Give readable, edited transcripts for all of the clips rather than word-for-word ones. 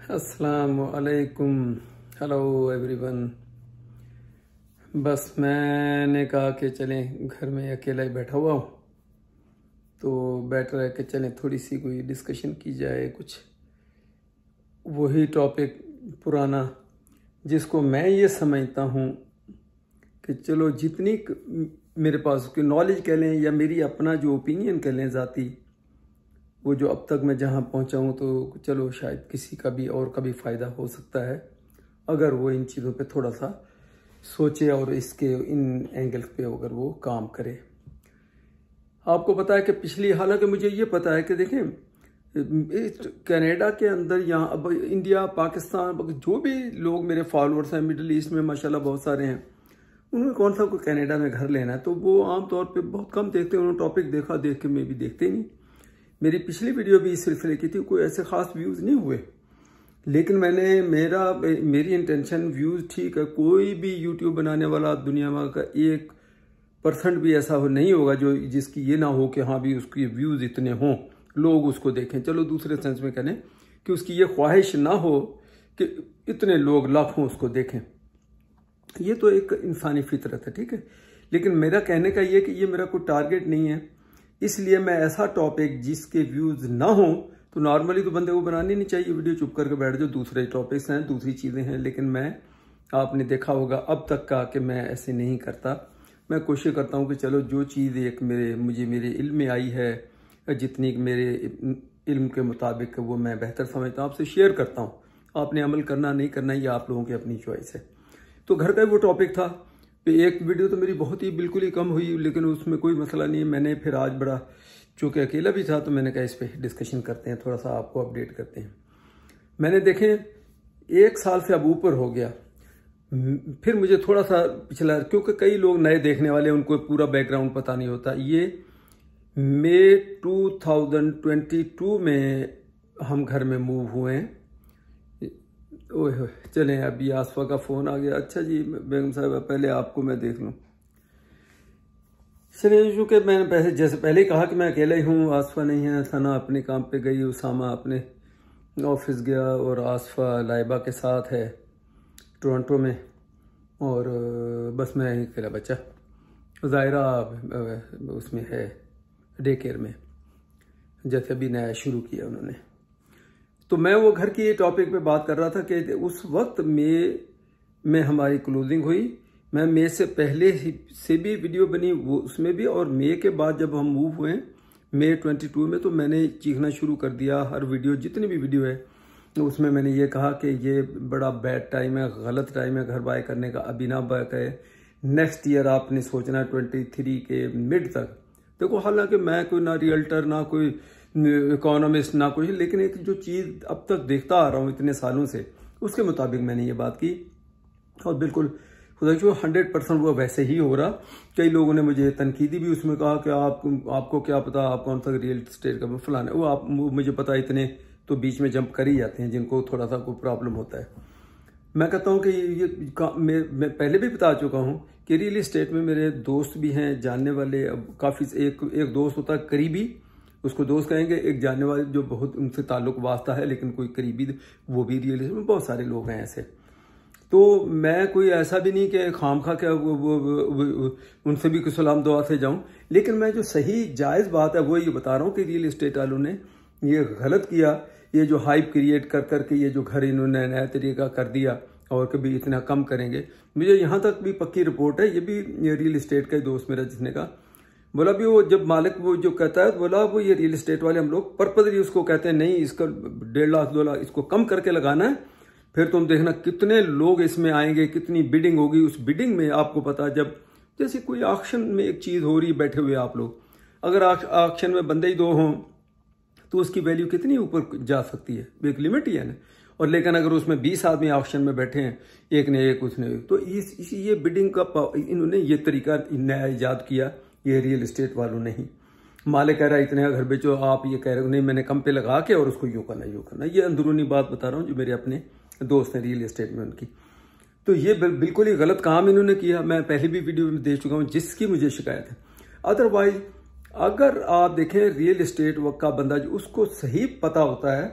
अस्सलाम वालेकुम, hello everyone. बस मैंने कहा कि चलें, घर में अकेला ही बैठा हुआ हूँ तो बेटर है कि चलें थोड़ी सी कोई डिस्कशन की जाए, कुछ वही टॉपिक पुराना जिसको मैं ये समझता हूँ कि चलो जितनी मेरे पास की नॉलेज कह लें या मेरी अपना जो ओपिनियन कह लें ज़ाती, वो जो अब तक मैं जहाँ पहुँचा हूँ तो चलो शायद किसी का भी और का भी फ़ायदा हो सकता है अगर वो इन चीज़ों पे थोड़ा सा सोचे और इसके इन एंगल पे अगर वो काम करे। आपको पता है कि हालांकि मुझे ये पता है कि देखें कनाडा के अंदर यहाँ अब इंडिया पाकिस्तान जो भी लोग मेरे फॉलोअर्स हैं मिडिल ईस्ट में माशाल्लाह बहुत सारे हैं, उन्होंने कौन सा कोई कनाडा में घर लेना है तो वो आमतौर पे बहुत कम देखते हैं। उन्होंने टॉपिक देखा, देख के मैं भी देखते ही नहीं। मेरी पिछली वीडियो भी इस सिलसिले की थी, कोई ऐसे खास व्यूज़ नहीं हुए, लेकिन मेरी इंटेंशन व्यूज़ ठीक है। कोई भी यूट्यूब बनाने वाला दुनिया में का 1% भी ऐसा नहीं होगा जो जिसकी ये ना हो कि हाँ भी उसकी व्यूज़ इतने हों, लोग उसको देखें। चलो दूसरे सेंस में कहें कि उसकी ये ख्वाहिश ना हो कि इतने लोग लाखों उसको देखें, ये तो एक इंसानी फितरत है, ठीक है। लेकिन मेरा कहने का ये कि ये मेरा कोई टारगेट नहीं है, इसलिए मैं ऐसा टॉपिक जिसके व्यूज़ ना हो तो नॉर्मली तो बंदे को बनानी नहीं चाहिए वीडियो, चुप करके बैठ जाओ, दूसरे टॉपिक्स हैं, दूसरी चीज़ें हैं। लेकिन मैं, आपने देखा होगा अब तक का कि मैं ऐसे नहीं करता। मैं कोशिश करता हूँ कि चलो जो चीज़ एक मेरे इल्म में आई है, जितनी मेरे इल्म के मुताबिक वो मैं बेहतर समझता हूँ आपसे शेयर करता हूँ। आपने अमल करना नहीं करना ये आप लोगों की अपनी चॉइस है। तो घर का वो टॉपिक था। एक वीडियो तो मेरी बहुत ही बिल्कुल ही कम हुई, लेकिन उसमें कोई मसला नहीं है। मैंने फिर आज बड़ा, चूँकि अकेला भी था तो मैंने कहा इस पर डिस्कशन करते हैं, थोड़ा सा आपको अपडेट करते हैं। मैंने देखें 1 साल से अब ऊपर हो गया, फिर मुझे थोड़ा सा पिछला, क्योंकि कई लोग नए देखने वाले उनको पूरा बैकग्राउंड पता नहीं होता। ये मई 2022 में हम घर में मूव हुए हैं। ओह चलें, अभी आसफा का फ़ोन आ गया। अच्छा जी बेगम साहब, पहले आपको मैं देख लूँ। चलिए, चूँकि मैंने पहले ही कहा कि मैं अकेला ही हूँ, आसफा नहीं है, सना अपने काम पे गई, उसामा अपने ऑफिस गया और आसफा लाइबा के साथ है टोरंटो में, और बस मैं ही अकेला बच्चा। ज़ायरा उसमें है डे केयर में, जैसे अभी नया शुरू किया उन्होंने। तो मैं वो घर की टॉपिक पे बात कर रहा था कि उस वक्त में हमारी क्लोजिंग हुई। मैं मई से पहले से भी वीडियो बनी वो उसमें भी, और मई के बाद जब हम मूव हुए मई 22 में तो मैंने चीखना शुरू कर दिया। हर वीडियो, जितनी भी वीडियो है उसमें मैंने ये कहा कि ये बड़ा बैड टाइम है, गलत टाइम है घर बाय करने का। अभी ना बाय कहे, नेक्स्ट ईयर आपने सोचना 23 के मिड तक। देखो, हालांकि मैं कोई ना रियल्टर ना कोई इकोनॉमिस्ट ना कोई, लेकिन एक जो चीज़ अब तक देखता आ रहा हूँ इतने सालों से, उसके मुताबिक मैंने ये बात की और बिल्कुल खुदा जो 100% वो वैसे ही हो रहा। कई लोगों ने मुझे तनकीदी भी उसमें कहा कि आपको क्या पता, आप कौन सा रियल एस्टेट का फलाना है वो मुझे पता। इतने तो बीच में जंप कर ही जाते हैं जिनको थोड़ा सा कोई प्रॉब्लम होता है। मैं कहता हूँ कि मैं पहले भी बता चुका हूँ कि रियल एस्टेट में मेरे दोस्त भी हैं, जानने वाले। अब काफ़ी एक दोस्त होता है करीबी, उसको दोस्त कहेंगे, एक जानने वाले जो बहुत उनसे ताल्लुक वास्ता है लेकिन कोई करीबी, वो भी रियल एस्टेट में बहुत सारे लोग हैं ऐसे। तो मैं कोई ऐसा भी नहीं कि खामखा क्या वो उनसे भी कुछ सलाम दुआ से जाऊं, लेकिन मैं जो सही जायज़ बात है वो ये बता रहा हूँ कि रियल एस्टेट वालों ने ये गलत किया। ये जो हाइप क्रिएट कर करके ये जो घर इन्होंने नया तरीका कर दिया और कभी इतना कम करेंगे। मुझे यहाँ तक भी पक्की रिपोर्ट है, ये भी रियल एस्टेट का ही दोस्त मेरा जिसने कहा, बोला भी वो जब मालिक वो जो कहता है, बोला वो ये रियल एस्टेट वाले हम लोग पर्पजली उसको कहते हैं नहीं इसका 1.5 लाख 2 लाख इसको कम करके लगाना है, फिर तुम देखना कितने लोग इसमें आएंगे, कितनी बिडिंग होगी। उस बिडिंग में आपको पता, जब जैसे कोई ऑक्शन में एक चीज़ हो रही, बैठे हुए आप लोग, अगर ऑक्शन में बंदे ही 2 हों तो उसकी वैल्यू कितनी ऊपर जा सकती है, एक लिमिट ही है ना। और लेकिन अगर उसमें 20 आदमी ऑक्शन में बैठे हैं, एक ने एक उसने एक, तो ये बिडिंग का इन्होंने ये तरीका नया ईजाद किया, ये रियल एस्टेट वालों ने ही। मालिक कह रहा है इतने घर बेचो, आप ये कह रहे हो नहीं मैंने कम पे लगा के और उसको यूँ करना। ये अंदरूनी बात बता रहा हूँ जो मेरे अपने दोस्त हैं रियल एस्टेट में उनकी। तो ये बिल्कुल ही गलत काम इन्होंने किया। मैं पहले भी वीडियो में दे चुका हूँ जिसकी मुझे शिकायत है। अदरवाइज अगर आप देखें रियल एस्टेट का बंदा जो उसको सही पता होता है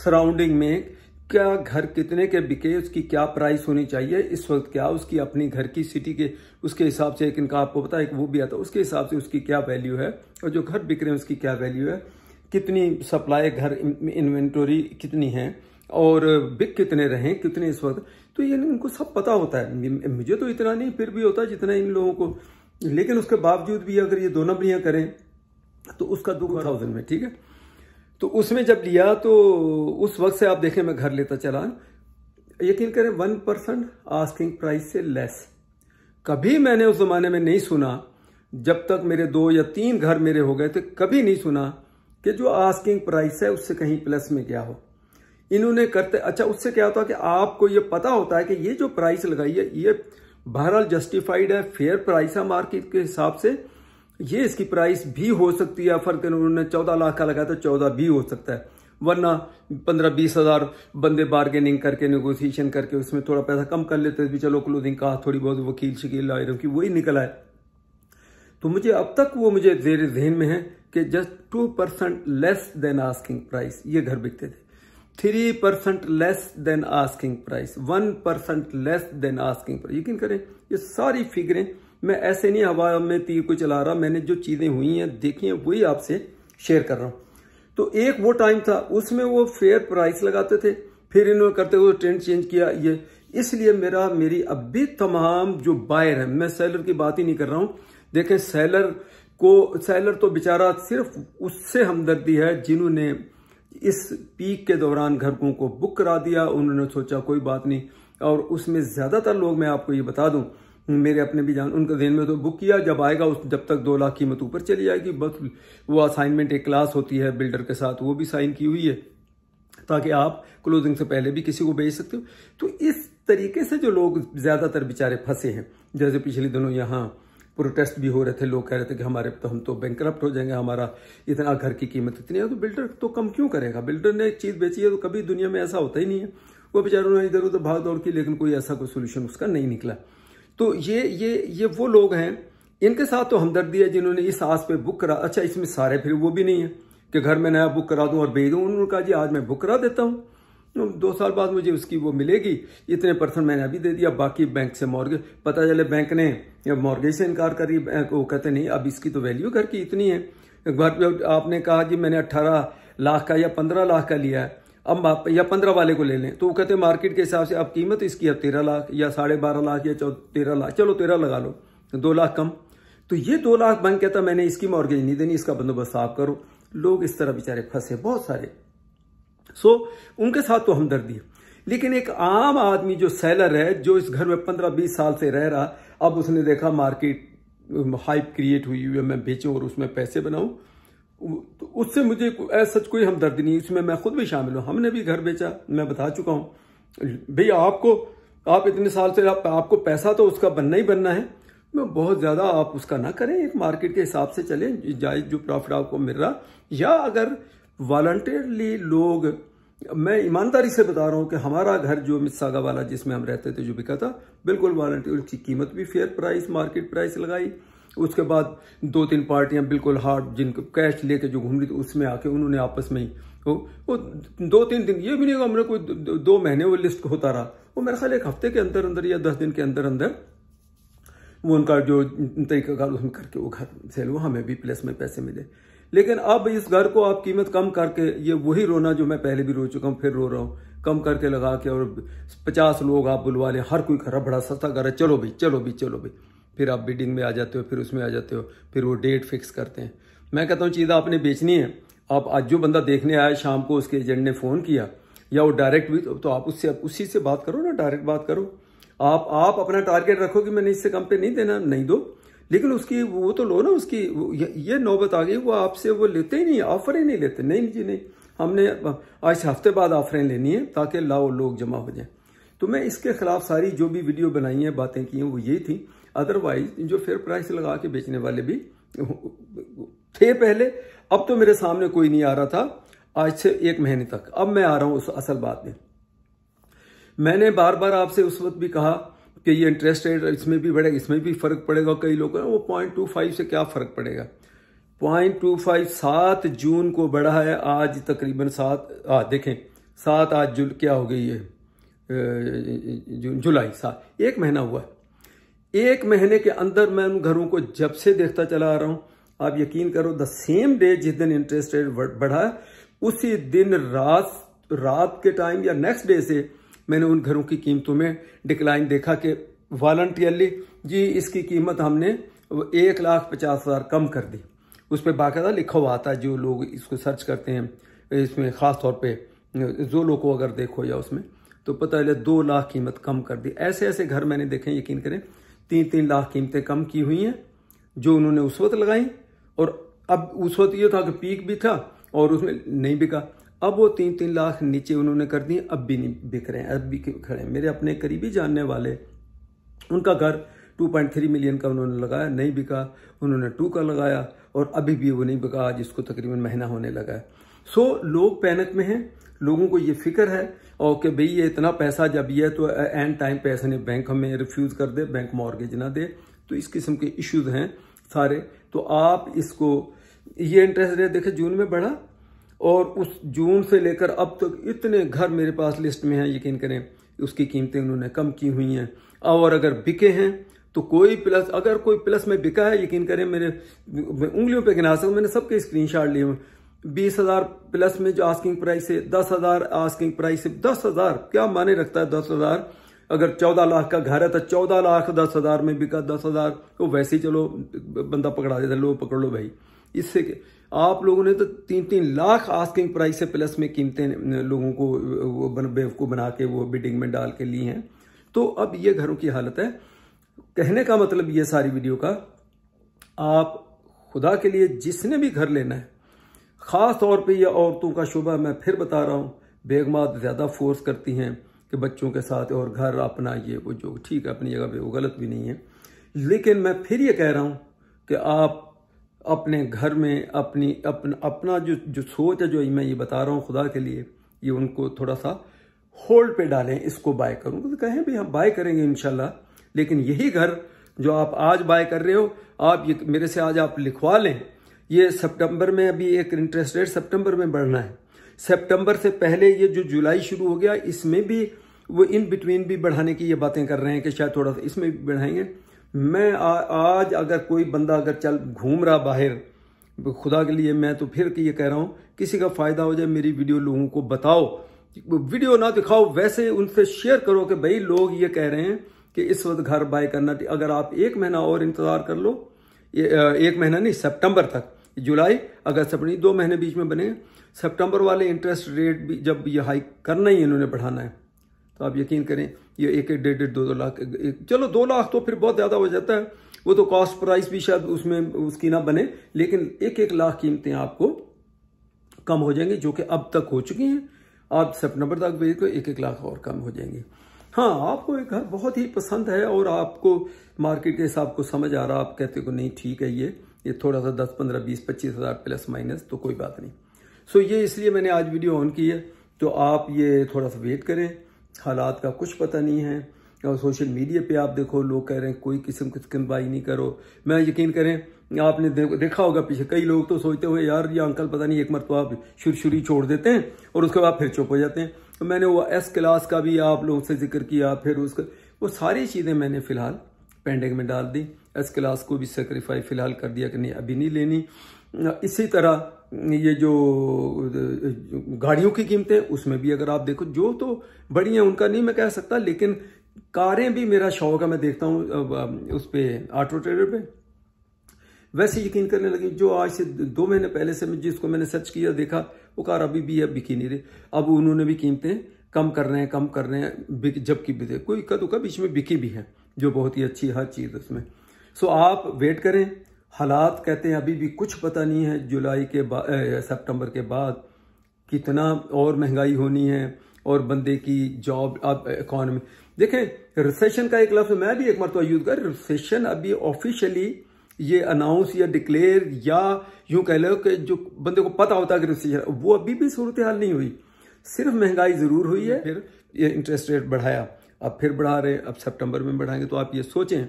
सराउंडिंग में क्या घर कितने के बिके, उसकी क्या प्राइस होनी चाहिए इस वक्त, क्या उसकी अपनी घर की सिटी के उसके हिसाब से, एक इनका आपको पता है एक वो भी आता है, उसके हिसाब से उसकी क्या वैल्यू है, और जो घर बिक रहे हैं उसकी क्या वैल्यू है, कितनी सप्लाई घर इन्वेंटरी कितनी है, और बिक कितने रहे कितने इस वक्त। तो ये इनको सब पता होता है। मुझे तो इतना नहीं फिर भी होता जितना इन लोगों को, लेकिन उसके बावजूद भी अगर ये 2 नंबरियां करें तो उसका 2000 में, ठीक है। तो उसमें जब लिया तो उस वक्त से आप देखें मैं घर लेता चला, यकीन करें 1% आस्किंग प्राइस से लेस कभी मैंने उस जमाने में नहीं सुना। जब तक मेरे 2 या 3 घर मेरे हो गए थे, कभी नहीं सुना कि जो आस्किंग प्राइस है उससे कहीं प्लस में गया हो। इन्होंने करते, अच्छा उससे क्या होता है कि आपको ये पता होता है कि ये जो प्राइस लगाई है ये बहरहाल जस्टिफाइड है, फेयर प्राइस है मार्केट के हिसाब से, ये इसकी प्राइस भी हो सकती है। फर्क उन्होंने 14 लाख का लगाया तो 14 भी हो सकता है, वरना 15-20 हजार बंदे बार्गेनिंग करके नेगोशिएशन करके उसमें थोड़ा पैसा कम कर लेते भी, चलो क्लोजिंग का थोड़ी बहुत वकील शकील आयरन की वही निकल आए। तो मुझे अब तक वो मुझे जेर ज़हन में है कि just 2% less than asking price ये घर बिकते थे, 3% less than asking price, 1% less than asking price. यकीन करें ये सारी फिगरें मैं ऐसे नहीं हवा में तीर को चला रहा, मैंने जो चीजें हुई हैं देखी हैं वही आपसे शेयर कर रहा हूं। तो एक वो टाइम था उसमें वो फेयर प्राइस लगाते थे, फिर इन्होंने करते हुए ट्रेंड चेंज किया ये। इसलिए मेरी अब भी तमाम जो बायर है, मैं सेलर की बात ही नहीं कर रहा हूं, देखें सेलर तो बेचारा सिर्फ उससे हमदर्दी है जिन्होंने इस पीक के दौरान घरों को बुक करा दिया, उन्होंने सोचा कोई बात नहीं। और उसमें ज्यादातर लोग, मैं आपको ये बता दूं, मेरे अपने भी जान, उनका दिन में तो बुक किया, जब आएगा उस जब तक 2 लाख कीमत ऊपर चली जाएगी बस वो असाइनमेंट एक क्लास होती है बिल्डर के साथ, वो भी साइन की हुई है ताकि आप क्लोजिंग से पहले भी किसी को बेच सकते हो। तो इस तरीके से जो लोग ज्यादातर बेचारे फंसे हैं, जैसे पिछले दिनों यहाँ प्रोटेस्ट भी हो रहे थे, लोग कह रहे थे कि हमारे तो हम तो बैंकरप्ट हो जाएंगे, हमारा इतना घर की कीमत इतनी है, तो बिल्डर तो कम क्यों करेगा। बिल्डर ने एक चीज बेची है तो कभी दुनिया में ऐसा होता ही नहीं है, वो बेचारों ने इधर उधर भाग दौड़ की, लेकिन कोई ऐसा कोई सोल्यूशन उसका नहीं निकला। तो ये वो लोग हैं, इनके साथ तो हमदर्दी है जिन्होंने इस आस पे बुक करा। अच्छा इसमें सारे फिर वो भी नहीं है कि घर में नया बुक करा दूं और भेज दूं, उन्होंने कहा जी आज मैं बुक करा देता हूं, 2 साल बाद मुझे उसकी वो मिलेगी, इतने % मैंने अभी दे दिया, बाकी बैंक से मॉर्गेज, पता चले बैंक ने मॉर्गेज से इनकार करी, वो कहते नहीं अब इसकी तो वैल्यू घर की इतनी है। एक बार आपने कहा जी मैंने 18 लाख का या 15 लाख का लिया है, अब आप या 15 वाले को ले लें, तो वो कहते हैं मार्केट के हिसाब से अब कीमत इसकी अब 13 लाख या 12.5 लाख या 13 लाख, चलो 13 लगा लो, 2 लाख कम। तो ये 2 लाख बैंक कहता मैंने इसकी मॉर्गेज नहीं देनी, इसका बंदोबस्त आप करो। लोग इस तरह बेचारे फंसे बहुत सारे। उनके साथ तो हमदर्दी है, लेकिन एक आम आदमी जो सेलर है, जो इस घर में 15-20 साल से रह रहा, अब उसने देखा मार्केट हाइप क्रिएट हुई है, मैं बेचूं और उसमें पैसे बनाऊं, तो उससे मुझे सच कोई हमदर्दी नहीं, उसमें मैं खुद भी शामिल हूं। हमने भी घर बेचा, मैं बता चुका हूं भैया आपको, आप इतने साल से आपको पैसा तो उसका बनना ही बनना है, मैं बहुत ज्यादा आप उसका ना करें, एक मार्केट के हिसाब से चले, जायज जो प्रॉफिट आपको मिल रहा, या अगर वॉलंटियरली लोग, मैं ईमानदारी से बता रहा हूं कि हमारा घर जो मिस्सागा वाला जिसमें हम रहते थे जो बिका था, बिल्कुल वॉलंटियर, उसकी कीमत भी फेयर प्राइस मार्केट प्राइस लगाई। उसके बाद 2-3 पार्टियां बिल्कुल हार्ड जिनको कैश लेके जो घूम रही थी, उसमें आके उन्होंने आपस में ही वो 2-3 दिन, ये भी नहीं हमने कोई 2 महीने वो लिस्ट होता रहा, वो मेरे ख्याल 1 हफ्ते के अंदर अंदर या 10 दिन के अंदर अंदर वो उनका जो तरीका कार उसमें करके वो घर सेल हुआ, हमें भी प्लस में पैसे मिले। लेकिन अब इस घर को आप कीमत कम करके, ये वही रोना जो मैं पहले भी रो चुका हूं, फिर रो रहा हूं, कम करके लगा के, और 50 लोग आप बुलवा लें, हर कोई घर बड़ा सस्ता घर है, चलो भाई, फिर आप बिडिंग में आ जाते हो, फिर उसमें आ जाते हो, फिर वो डेट फिक्स करते हैं। मैं कहता हूँ चीज़ आपने बेचनी है, आप आज जो बंदा देखने आया शाम को, उसके एजेंट ने फोन किया या वो डायरेक्ट भी, तो आप उसी से बात करो ना, डायरेक्ट बात करो। आप अपना टारगेट रखो कि मैंने इससे कम पे नहीं देना, नहीं दो, लेकिन उसकी वो तो लो ना, उसकी ये नौबत आ गई, वो आपसे वो लेते ही नहीं, ऑफर ही नहीं लेते, नहीं जी नहीं, हमने आज हफ्ते बाद ऑफरें लेनी है ताकि लाओ लोग जमा हो जाए। तो मैं इसके खिलाफ सारी जो भी वीडियो बनाई है, बातें की हैं, वो यही थी। अदरवाइज जो फेयर प्राइस लगा के बेचने वाले भी थे पहले, अब तो मेरे सामने कोई नहीं आ रहा था आज से 1 महीने तक, अब मैं आ रहा हूं उस असल बात में। मैंने बार बार आपसे उस वक्त भी कहा कि ये इंटरेस्ट रेट इसमें भी बढ़ेगा, इसमें भी फर्क पड़ेगा, कई लोग वो 0.25 से क्या फर्क पड़ेगा, 0.25 7 जून को बढ़ा है, आज तकरीबन देखें 7 आज क्या हो गई है, जुलाई 7, 1 महीना हुआ। 1 महीने के अंदर मैं उन घरों को जब से देखता चला आ रहा हूं, आप यकीन करो द सेम डे जिस दिन इंटरेस्ट रेट बढ़ा उसी दिन रात के टाइम या नेक्स्ट डे से मैंने उन घरों की कीमतों में डिक्लाइन देखा कि वॉलंटियरली जी इसकी कीमत हमने 1,50,000 कम कर दी। उस पर बाकायदा लिखा हुआ आता है, जो लोग इसको सर्च करते हैं इसमें ख़ास तौर पे जोलो को अगर देखो या उसमें तो पता है 2 लाख कीमत कम कर दी। ऐसे ऐसे घर मैंने देखे, यकीन करें 3-3 लाख कीमतें कम की हुई हैं जो उन्होंने उस वक्त लगाई। और अब उस वक्त ये था कि पीक भी था और उसमें नहीं बिका, अब वो 3-3 लाख नीचे उन्होंने कर दिए, अब भी नहीं बिक रहे हैं, अब भी खड़े हैं। मेरे अपने करीबी जानने वाले, उनका घर 2.3 मिलियन का उन्होंने लगाया, नहीं बिका, उन्होंने 2 का लगाया और अभी भी वो नहीं बिका, आज इसको तकरीबन महीना होने लगा है। सो लोग पैनिक में हैं, लोगों को ये फिक्र है और कि भाई ये इतना पैसा जब ये तो एंड टाइम पे ऐसा नहीं बैंक हमें रिफ्यूज कर दे, बैंक मॉर्गेज ना दे, तो इस किस्म के इश्यूज हैं सारे। तो आप इसको, ये इंटरेस्ट रेट देखे जून में बढ़ा और उस जून से लेकर अब तक इतने घर मेरे पास लिस्ट में हैं, यकीन करें उसकी कीमतें उन्होंने कम की हुई हैं। और अगर बिके हैं तो कोई प्लस, अगर कोई प्लस में बिका है, यकीन करें मेरे उंगलियों पे गिना सकूं, मैंने सबके स्क्रीनशॉट लिए हुए। 20,000 प्लस में जो आस्किंग प्राइस है, 10,000 आस्किंग प्राइस है। 10,000 क्या माने रखता है 10,000? अगर 14 लाख का घर है तो 14 लाख 10,000 में बिका। 10,000 तो वैसे ही चलो बंदा पकड़ा देता, लो पकड़ लो भाई। इससे आप लोगों ने तो 3-3 लाख आस्किंग प्राइस से प्लस में कीमतें लोगों को बेवकूफ बना के वो बिडिंग में डाल के ली हैं। तो अब ये घरों की हालत है। कहने का मतलब ये सारी वीडियो का, आप खुदा के लिए जिसने भी घर लेना है, खास तौर पे ये औरतों का शुबा, मैं फिर बता रहा हूँ, बेगमात ज़्यादा फोर्स करती हैं कि बच्चों के साथ और घर अपना ये वो, जो ठीक है अपनी जगह पे वो गलत भी नहीं है, लेकिन मैं फिर ये कह रहा हूँ कि आप अपने घर में अपना जो सोच है, जो मैं ये बता रहा हूँ खुदा के लिए, ये उनको थोड़ा सा होल्ड पे डालें। इसको बाय करूँ तो कहें भी हम बाय करेंगे इंशाल्लाह, लेकिन यही घर जो आप आज बाय कर रहे हो, आप ये मेरे से आज आप लिखवा लें। ये सितंबर में अभी एक इंटरेस्ट रेट सितंबर में बढ़ना है, सितंबर से पहले ये जो जुलाई शुरू हो गया इसमें भी वो इन बिटवीन भी बढ़ाने की ये बातें कर रहे हैं कि शायद थोड़ा सा इसमें भी बढ़ाएंगे। मैं आज अगर कोई बंदा अगर चल घूम रहा बाहर, खुदा के लिए मैं तो फिर ये कह रहा हूँ, किसी का फायदा हो जाए मेरी वीडियो लोगों को बताओ, वीडियो ना दिखाओ, वैसे उनसे शेयर करो कि भाई लोग ये कह रहे हैं कि इस वक्त घर बाय करना। अगर आप 1 महीना और इंतजार कर लो, 1 महीना नहीं, सितंबर तक, जुलाई अगस्त सितंबर 2 महीने बीच में बने, सितंबर वाले इंटरेस्ट रेट भी जब ये हाइक करना ही इन्होंने बढ़ाना है, तो आप यकीन करें ये 1-1, 1.5, 2-2 लाख, चलो 2 लाख तो फिर बहुत ज्यादा हो जाता है, वो तो कॉस्ट प्राइस भी शायद उसमें उसकी ना बने, लेकिन 1-1 लाख कीमतें आपको कम हो जाएंगी, जो कि अब तक हो चुकी हैं। आप सितंबर तक भेज को 1-1 लाख और कम हो जाएंगी। हाँ, आपको एक घर बहुत ही पसंद है और आपको मार्केट के हिसाब को समझ आ रहा, आप कहते हो नहीं ठीक है, ये थोड़ा सा 10, 15, 20, 25 हज़ार प्लस माइनस तो कोई बात नहीं। सो ये इसलिए मैंने आज वीडियो ऑन की है, तो आप ये थोड़ा सा वेट करें, हालात का कुछ पता नहीं है। और सोशल मीडिया पे आप देखो लोग कह रहे हैं कोई किस्म की कन्वाई नहीं करो। मैं यकीन करें आपने देखा होगा पीछे कई लोग तो सोचते हुए यार ये अंकल पता नहीं एक मरतबा शुरू छोड़ देते हैं और उसके बाद फिर चुप हो जाते हैं। तो मैंने वो S क्लास का भी आप लोगों से जिक्र किया, फिर उसका वो सारी चीज़ें मैंने फ़िलहाल पेंडिंग में डाल दी। S क्लास को भी सेक्रीफाई फ़िलहाल कर दिया कि नहीं अभी नहीं लेनी। इसी तरह ये जो गाड़ियों की कीमतें उसमें भी अगर आप देखो जो तो बड़ी हैं उनका नहीं मैं कह सकता, लेकिन कारें भी मेरा शौक है, मैं देखता हूँ उस पर ऑटो ट्रेडर पे, वैसे यकीन करने लगी। जो आज से 2 महीने पहले से जिसको मैंने सर्च किया देखा वो कार अभी भी है, बिकी नहीं रही। अब उन्होंने भी कीमतें कम कर रहे हैं, जबकि कोई का बीच में बिकी भी है जो बहुत ही अच्छी हर चीज़ उसमें। सो आप वेट करें, हालात कहते हैं अभी भी कुछ पता नहीं है जुलाई के बाद सितंबर के बाद कितना और महंगाई होनी है और बंदे की जॉब। अब इकॉनमी देखें, रिसेशन का एक लफ्ज़ मैं भी एक मरतबा यूज कर, रिसेशन अभी ऑफिशियली ये अनाउंस या डिक्लेयर या यूं कह लो कि जो बंदे को पता होता है कि रिसेशन, वो अभी भी सूरत हाल नहीं हुई, सिर्फ महंगाई जरूर हुई है। फिर ये इंटरेस्ट रेट बढ़ाया, अब फिर बढ़ा रहे, अब सितंबर में बढ़ाएंगे। तो आप ये सोचें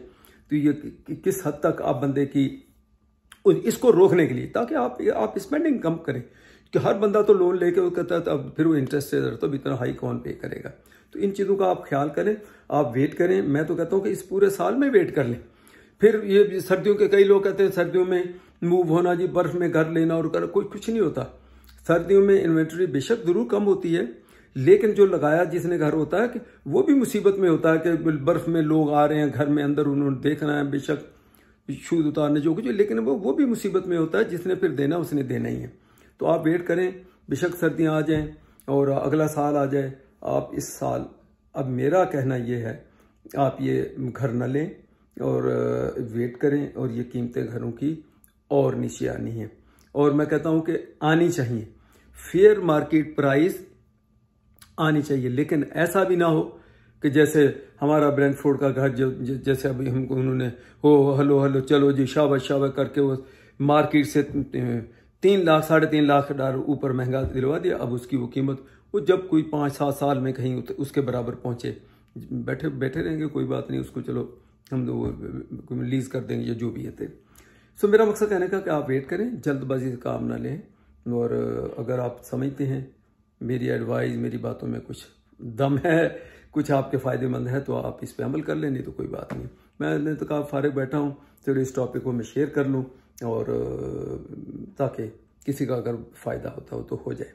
तो ये किस हद तक आप बंदे की इसको रोकने के लिए, ताकि आप स्पेंडिंग कम करें, कि हर बंदा तो लोन लेके वो कहता है अब फिर वो इंटरेस्ट रेट तो इतना हाई कौन पे करेगा। तो इन चीज़ों का आप ख्याल करें, आप वेट करें। मैं तो कहता हूँ कि इस पूरे साल में वेट कर लें। फिर ये सर्दियों के कई लोग कहते हैं सर्दियों में मूव होना जी, बर्फ में घर लेना और कर, कोई कुछ नहीं होता। सर्दियों में इन्वेंट्री बेशक जरूर कम होती है, लेकिन जो लगाया जिसने घर होता है कि वो भी मुसीबत में होता है कि बर्फ में लोग आ रहे हैं घर में अंदर, उन्होंने देखना है बेशक शूज उतारने जो कुछ, लेकिन वो भी मुसीबत में होता है। जिसने फिर देना उसने देना ही है। तो आप वेट करें, बेशक सर्दियाँ आ जाएं और अगला साल आ जाए। आप इस साल, अब मेरा कहना यह है, आप ये घर न लें और वेट करें। और ये कीमतें घरों की और नीचे आनी है, और मैं कहता हूं कि आनी चाहिए, फेयर मार्केट प्राइस आनी चाहिए। लेकिन ऐसा भी ना हो कि जैसे हमारा ब्रेंटफोर्ड का घर जो जैसे अभी हमको उन्होंने हो हलो चलो जी शाबाश शाबाश करके वो मार्केट से 3 लाख 3.5 लाख डॉलर ऊपर महंगा दिलवा दिया। अब उसकी वो कीमत वो जब कोई 5-7 साल में कहीं उसके बराबर पहुंचे, बैठे रहेंगे, कोई बात नहीं, उसको चलो हम वो लीज कर देंगे या जो भी है। सो मेरा मकसद कहने का कि आप वेट करें, जल्दबाजी से काम ना लें। और अगर आप समझते हैं मेरी एडवाइस, मेरी बातों में कुछ दम है, कुछ आपके फ़ायदेमंद है, तो आप इस पे अमल कर लें, नहीं तो कोई बात नहीं। मैंने तो कहा फारिग बैठा हूँ, चलो इस टॉपिक को मैं शेयर कर लूँ और ताकि किसी का अगर फ़ायदा होता हो तो हो जाए।